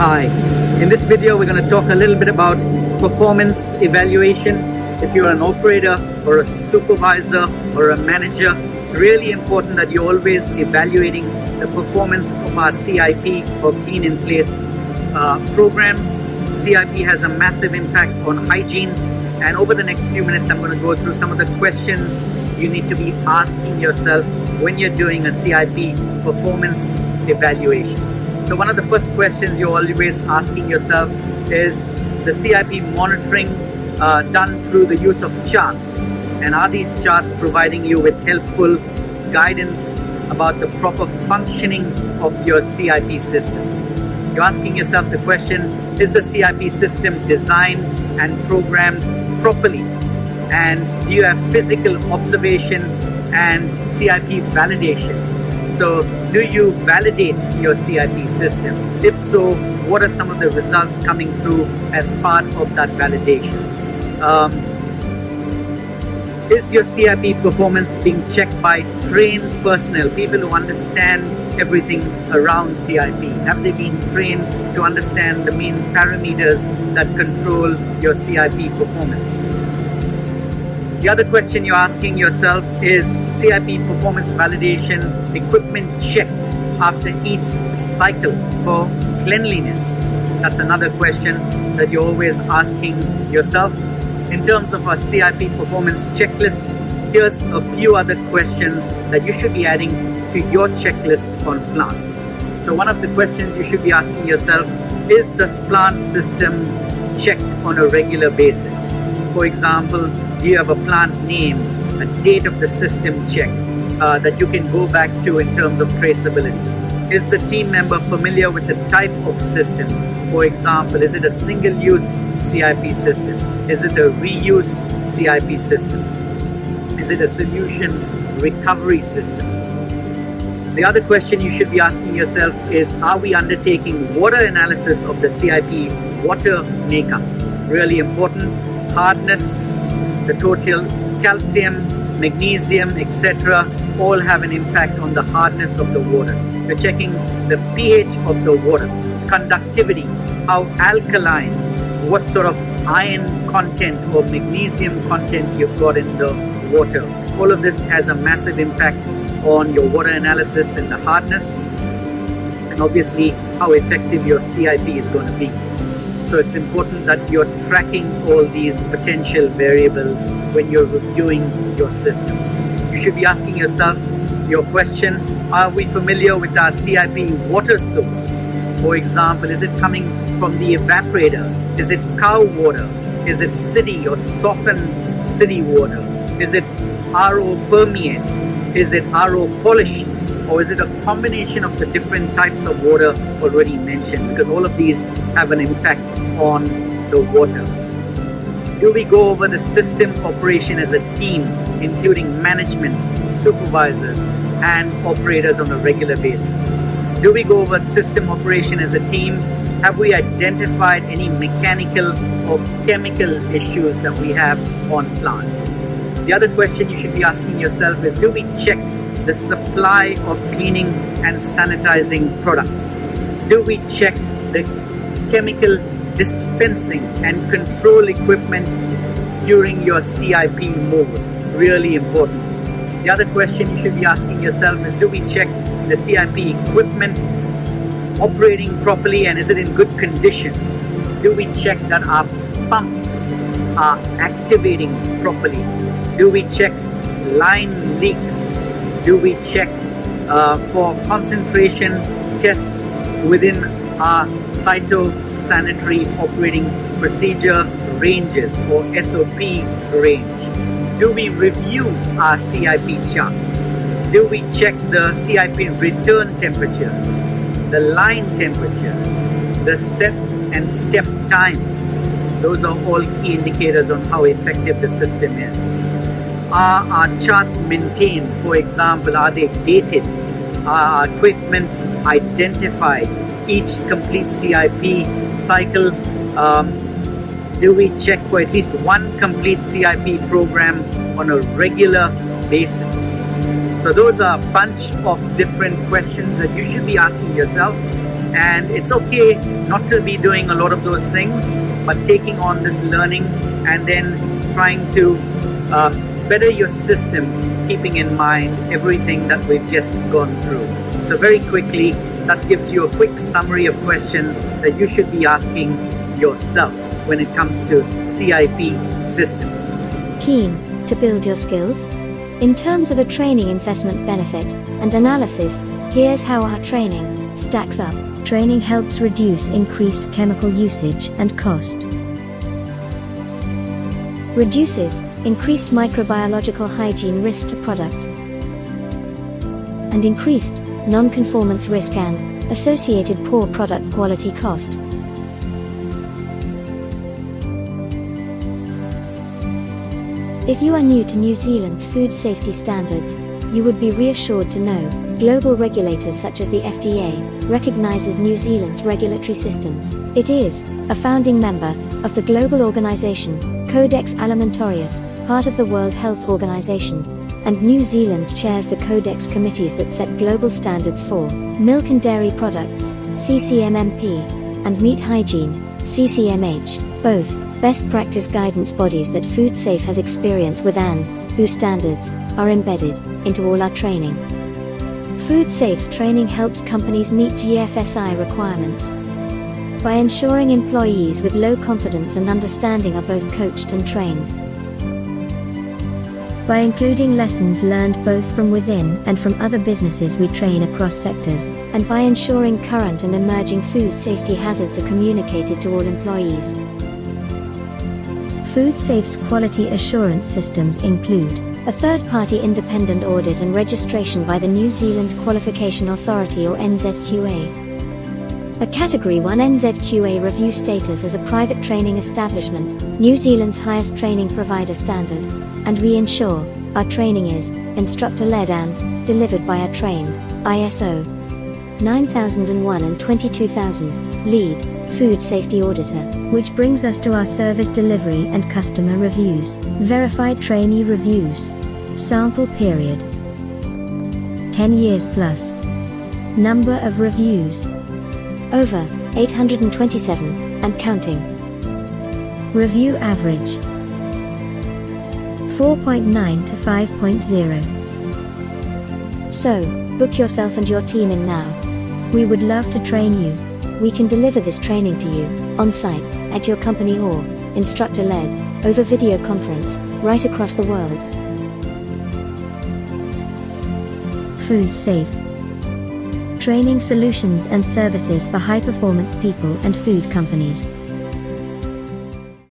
Hi, in this video we're going to talk a little bit about performance evaluation. If you're an operator or a supervisor or a manager, it's really important that you're always evaluating the performance of our CIP or clean in place programs. CIP has a massive impact on hygiene, and over the next few minutes I'm going to go through some of the questions you need to be asking yourself when you're doing a CIP performance evaluation. So one of the first questions you're always asking yourself is the CIP monitoring done through the use of charts, and are these charts providing you with helpful guidance about the proper functioning of your CIP system? You're asking yourself the question, is the CIP system designed and programmed properly? And do you have physical observation and CIP validation? So do you validate your CIP system? If so, what are some of the results coming through as part of that validation? Is your CIP performance being checked by trained personnel, people who understand everything around CIP? Have they been trained to understand the main parameters that control your CIP performance? The other question you're asking yourself is CIP performance validation equipment checked after each cycle for cleanliness? That's another question that you're always asking yourself. In terms of a CIP performance checklist, here's a few other questions that you should be adding to your checklist on plant. So one of the questions you should be asking yourself, is the plant system checked on a regular basis? For example, do you have a plant name, a date of the system check that you can go back to in terms of traceability? Is the team member familiar with the type of system? For example, is it a single-use CIP system? Is it a reuse CIP system? Is it a solution recovery system? The other question you should be asking yourself is, are we undertaking water analysis of the CIP water makeup? Really important. Hardness, the total calcium, magnesium, etc. all have an impact on the hardness of the water. We're checking the pH of the water, conductivity, how alkaline, what sort of iron content or magnesium content you've got in the water. All of this has a massive impact on your water analysis and the hardness, and obviously how effective your CIP is going to be. So it's important that you're tracking all these potential variables when you're reviewing your system. You should be asking yourself your question, are we familiar with our CIP water source? For example, is it coming from the evaporator? Is it cow water? Is it city or softened city water? Is it RO permeate? Is it RO polished? Or is it a combination of the different types of water already mentioned? Because all of these have an impact on the water. Do we go over the system operation as a team, including management, supervisors, and operators on a regular basis? Do we go over system operation as a team? Have we identified any mechanical or chemical issues that we have on plant? The other question you should be asking yourself is, do we check the supply of cleaning and sanitizing products? Do we check the chemical dispensing and control equipment during your CIP mode? Really important. The other question you should be asking yourself is, do we check the CIP equipment operating properly and is it in good condition? Do we check that our pumps are activating properly? Do we check line leaks? Do we check for concentration tests within our cytosanitary operating procedure ranges or SOP range? Do we review our CIP charts? Do we check the CIP return temperatures, the line temperatures, the set and step times? Those are all key indicators on how effective the system is. Are our charts maintained? For example, are they dated? Are our equipment identified? Each complete CIP cycle, do we check for at least one complete CIP program on a regular basis? So those are a bunch of different questions that you should be asking yourself And it's okay not to be doing a lot of those things, but taking on this learning and then trying to better your system, keeping in mind everything that we've just gone through. So very quickly, that gives you a quick summary of questions that you should be asking yourself when it comes to CIP systems. Keen to build your skills? In terms of a training investment benefit and analysis, here's how our training stacks up. Training helps reduce increased chemical usage and cost. Reduces increased microbiological hygiene risk to product. And increased non-conformance risk and associated poor product quality cost. If you are new to New Zealand's food safety standards, you would be reassured to know global regulators such as the FDA recognizes New Zealand's regulatory systems. It is a founding member of the global organization Codex Alimentarius, part of the World Health Organization, and New Zealand chairs the Codex committees that set global standards for milk and dairy products, CCMMP, and meat hygiene, CCMH, both best practice guidance bodies that FoodSafe has experience with and whose standards are embedded into all our training. FoodSafe's training helps companies meet GFSI requirements by ensuring employees with low confidence and understanding are both coached and trained. By including lessons learned both from within and from other businesses we train across sectors, and by ensuring current and emerging food safety hazards are communicated to all employees. FoodSafe's quality assurance systems include a third-party independent audit and registration by the New Zealand Qualification Authority or NZQA. A Category 1 NZQA review status as a private training establishment, New Zealand's highest training provider standard, and we ensure our training is instructor-led and delivered by a trained ISO 9001 and 22000 lead food safety auditor, which brings us to our service delivery and customer reviews. Verified trainee reviews. Sample period 10 years plus. Number of reviews over 827 and counting. Review average 4.9 to 5.0. So, book yourself and your team in now. We would love to train you. We can deliver this training to you, on-site, at your company or, instructor-led, over video conference, right across the world. FoodSafe. Training solutions and services for high-performance people and food companies.